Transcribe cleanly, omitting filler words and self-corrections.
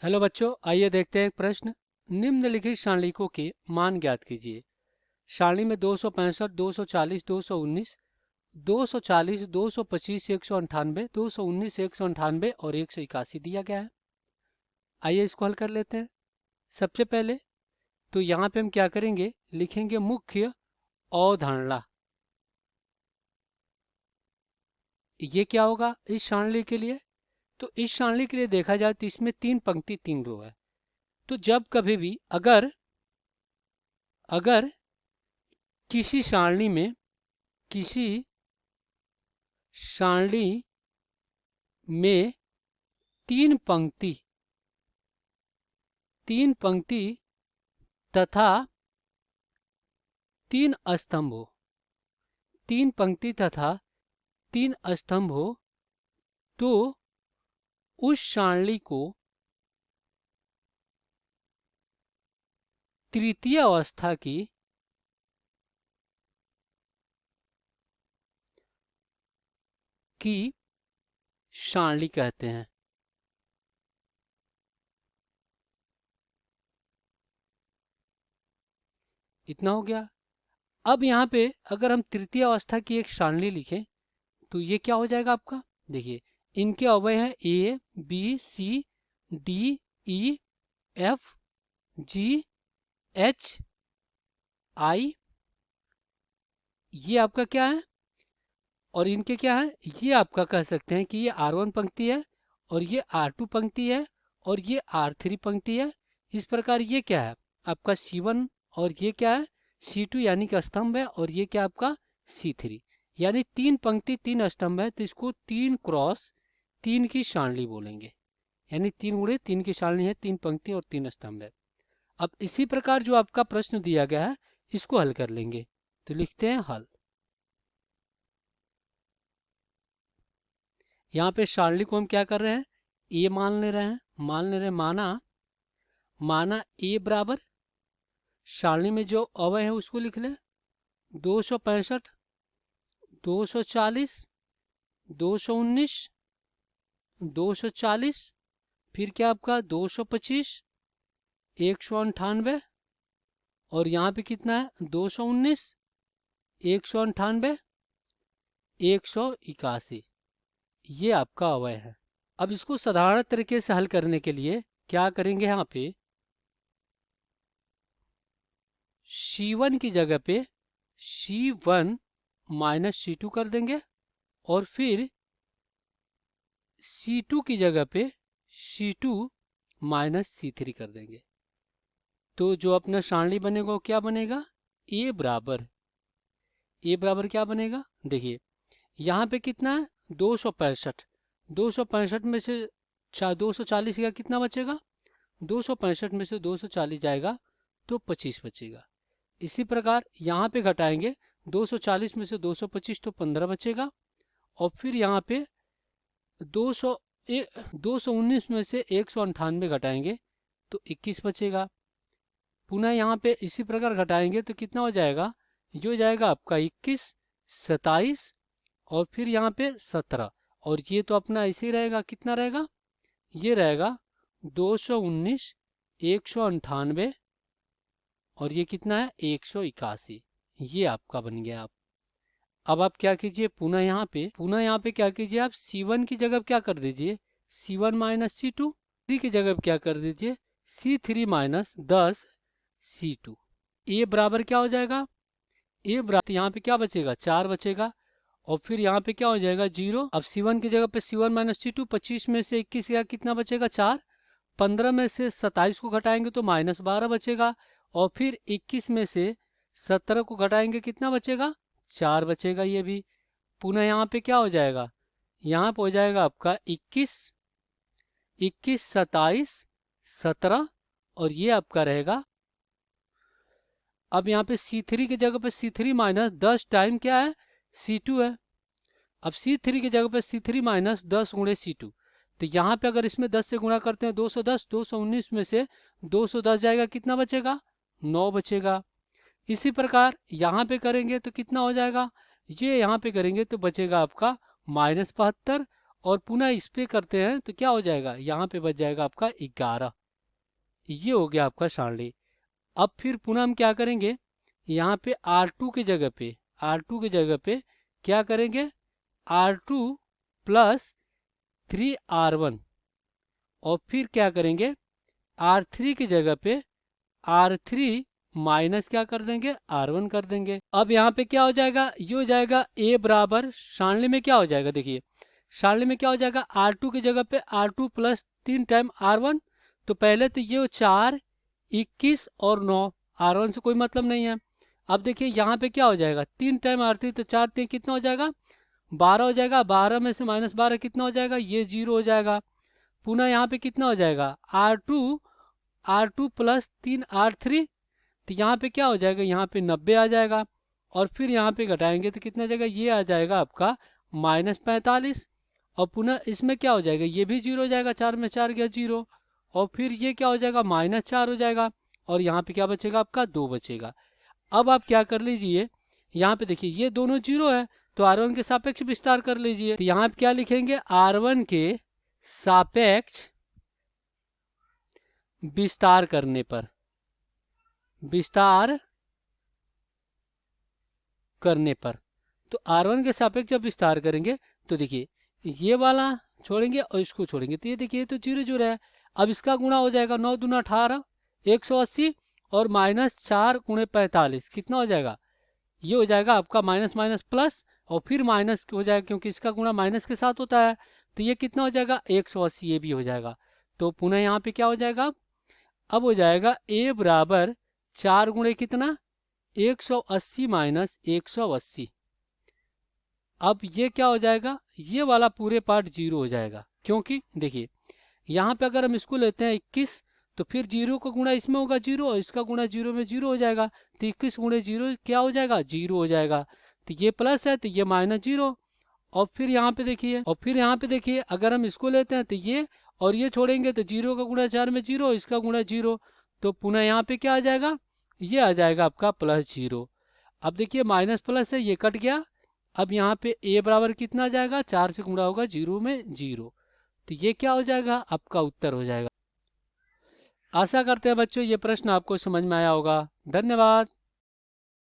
Hello बच्चों, आइए देखते हैं एक प्रश्न। निम्नलिखित सारणिकों के मान ज्ञात कीजिए। सारणी में 265, 240, 219, 240, 225, 198, 219, 198 और 181 दिया गया है। आइए इसको हल कर लेते हैं। सबसे पहले तो यहाँ पे हम क्या करेंगे, लिखेंगे मुख्य अवधारणा। ये क्या होगा इस सारणी के लिए? तो इस सारणी के लिए देखा जाए तो इसमें 3 पंक्ति 3 रो है। तो जब कभी भी अगर अगर किसी सारणी में किसी सारणी में तीन पंक्ति तथा 3 स्तंभ हो, 3 पंक्ति तथा 3 स्तंभ हो, तो उस सारणी को तृतीय अवस्था की सारणी कहते हैं। इतना हो गया। अब यहाँ पे अगर हम तृतीय अवस्था की एक सारणी लिखें तो ये क्या हो जाएगा आपका? देखिए, इनके अवयव हैं A B C D E F G H I. ये आपका क्या है और इनके क्या है? ये आपका कह सकते हैं कि ये R1 पंक्ति है और ये R2 पंक्ति है और ये R3 पंक्ति है। इस प्रकार ये क्या है आपका C1 और ये क्या है C2 यानी कि स्तंभ है, और ये क्या आपका C3 यानी 3 पंक्ति 3 स्तंभ है। तो इसको 3 क्रॉस 3 की सारणी बोलेंगे, यानी 3 गुणे 3 की सारणी है, 3 पंक्ति और 3 स्तंभ है। अब इसी प्रकार जो आपका प्रश्न दिया गया है इसको हल कर लेंगे। तो लिखते हैं हल। यहाँ पे सारणी को हम क्या कर रहे हैं, ए मान ले रहे हैं। माना ए बराबर सारणी में जो अवयव है उसको लिख लें। 265, 240, 219, 240, फिर क्या आपका 225, 198 और यहाँ पे कितना है 219, 198, 181। ये आपका अवयव है। अब इसको साधारण तरीके से हल करने के लिए क्या करेंगे, यहाँ पे C1 की जगह पे C1 माइनस C2 कर देंगे और फिर C2 की जगह पे C2 माइनस C3 कर देंगे। तो जो अपना सारणी बनेगा वो क्या बनेगा, ए बराबर क्या बनेगा? देखिए यहाँ पे कितना है 265, 265 में से 240 का कितना बचेगा, 265 में से 240 जाएगा तो 25 बचेगा। इसी प्रकार यहाँ पे घटाएंगे 240 में से 225 तो 15 बचेगा, और फिर यहाँ पे 219 में से 198 घटाएंगे तो 21 बचेगा। पुनः यहाँ पे इसी प्रकार घटाएंगे तो कितना हो जाएगा, ये हो जाएगा आपका 21, 27 और फिर यहाँ पे 17, और ये तो अपना ऐसे ही रहेगा। कितना रहेगा, ये रहेगा 219, 198 और ये कितना है 181। ये आपका बन गया। अब आप क्या कीजिए, पुनः यहाँ पे क्या कीजिए, आप C1 की जगह क्या कर दीजिए, C1 माइनस C2, 3 की जगह क्या कर दीजिए C3 माइनस 10 C2। ए बराबर क्या हो जाएगा, ए बराबर यहाँ पे क्या बचेगा 4 बचेगा, और फिर यहाँ पे क्या हो जाएगा 0। अब C1 की जगह पे C1 माइनस C2, 25 में से 21 का कितना बचेगा 4, 15 में से 27 को घटाएंगे तो माइनस 12 बचेगा, और फिर 21 में से 17 को घटाएंगे कितना बचेगा 4 बचेगा। ये भी पुनः यहाँ पे क्या हो जाएगा, यहाँ पे हो जाएगा आपका 21, 27, 17 और ये आपका रहेगा। अब यहाँ पे C3 की जगह पे C3 माइनस 10 टाइम क्या है C2 है। अब C3 की जगह पे C3 माइनस 10 गुणे C2, तो यहाँ पे अगर इसमें 10 से गुणा करते हैं 210, 219 में से 210 जाएगा कितना बचेगा 9 बचेगा। इसी प्रकार यहाँ पे करेंगे तो कितना हो जाएगा, ये यहाँ पे करेंगे तो बचेगा आपका -72, और पुनः इस पे करते हैं तो क्या हो जाएगा, यहाँ पे बच जाएगा आपका 11। ये हो गया आपका सारणी। अब फिर पुनः हम क्या करेंगे, यहाँ पे R2 की जगह पे क्या करेंगे, R2 प्लस 3R1, और फिर क्या करेंगे, R3 की जगह पे R3 माइनस क्या कर देंगे, R1 कर देंगे। अब यहाँ पे क्या हो जाएगा, ये हो जाएगा A बराबर, सारणी में क्या हो जाएगा, देखिए सारणी में क्या हो जाएगा, R2 की जगह पे R2 प्लस 3 टाइम R1, तो पहले तो ये 4, 21 और 9, R1 से कोई मतलब नहीं है। अब देखिए यहाँ पे क्या हो जाएगा, 3 टाइम R3, तो 4 3 कितना हो जाएगा, 12 हो जाएगा। 12 में से -12 कितना हो जाएगा, ये 0 हो जाएगा। पुनः यहाँ पे कितना हो जाएगा, R2 प्लस 3 R3, तो यहाँ पे क्या हो जाएगा, यहाँ पे 90 आ जाएगा। और फिर यहाँ पे घटाएंगे तो कितना आ जाएगा, ये आ जाएगा आपका -45। और पुनः इसमें क्या हो जाएगा, ये भी 0 हो जाएगा, 4 में 4 गया 0। और फिर ये क्या हो जाएगा, -4 हो जाएगा। और यहाँ पे क्या बचेगा आपका, 2 बचेगा। अब आप क्या कर लीजिए, यहाँ पे देखिए ये दोनों 0 है, तो R1 के सापेक्ष विस्तार कर लीजिए। तो यहाँ पे क्या लिखेंगे, R1 के सापेक्ष विस्तार करने पर, तो R1 के सापेक्ष जब विस्तार करेंगे तो देखिए ये वाला छोड़ेंगे और इसको छोड़ेंगे, तो ये देखिए तो 0 0 है। अब इसका गुणा हो जाएगा, 9 दूना 18, 180 और -4 × 45 कितना हो जाएगा, ये हो जाएगा आपका माइनस माइनस प्लस, और फिर माइनस हो जाएगा क्योंकि इसका गुणा माइनस के साथ होता है, तो ये कितना हो जाएगा, 180, ये भी हो जाएगा। तो पुनः यहाँ पे क्या हो जाएगा, अब हो जाएगा A बराबर 4 गुणे कितना, 180 माइनस 180। अब ये क्या हो जाएगा, ये वाला पूरे पार्ट 0 हो जाएगा, क्योंकि देखिए यहाँ पे अगर हम इसको लेते हैं 21, तो फिर 0 का गुणा इसमें होगा 0, और इसका गुणा 0 में 0 हो जाएगा, तो 21 गुणे 0 क्या हो जाएगा, 0 हो जाएगा। तो ये प्लस है तो ये -0, और फिर यहाँ पे देखिए अगर हम इसको लेते हैं तो ये और ये छोड़ेंगे तो 0 का गुणा 4 में 0, इसका गुणा 0, तो पुनः यहाँ पे क्या आ जाएगा, ये आ जाएगा आपका +0। अब देखिए माइनस प्लस है, ये कट गया। अब यहाँ पे A बराबर कितना आ जाएगा, 4 से गुणा होगा 0 में 0, तो ये क्या हो जाएगा, आपका उत्तर हो जाएगा। आशा करते हैं बच्चों ये प्रश्न आपको समझ में आया होगा। धन्यवाद।